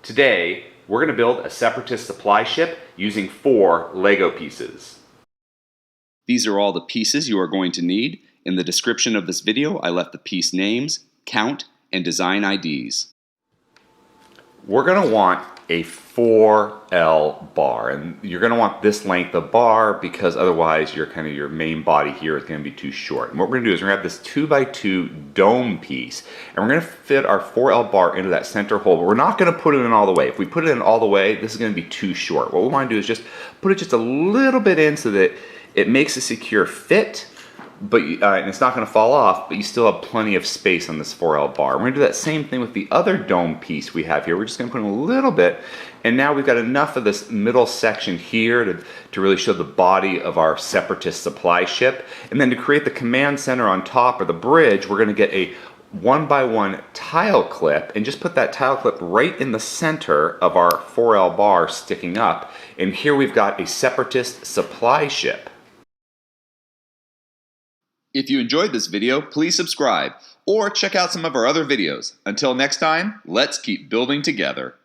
Today, we're going to build a Separatist supply ship using 4 LEGO pieces. These are all the pieces you are going to need. In the description of this video, I left the piece names, count, and design IDs. We're going to want a 4L bar, and you're going to want this length of bar because otherwise your main body here is going to be too short. And what we're going to do is we're going to have this 2x2 dome piece, and we're going to fit our 4L bar into that center hole, but we're not going to put it in all the way. If we put it in all the way, this is going to be too short. What we want to do is just put it just a little bit in so that it makes a secure fit, but and it's not going to fall off, but you still have plenty of space on this 4L bar. We're going to do that same thing with the other dome piece we have here. We're just going to put in a little bit, and now we've got enough of this middle section here to really show the body of our Separatist supply ship. And then to create the command center on top, or the bridge, we're going to get a 1x1 tile clip and just put that tile clip right in the center of our 4L bar sticking up. And here we've got a Separatist supply ship. If you enjoyed this video, please subscribe or check out some of our other videos. Until next time, let's keep building together.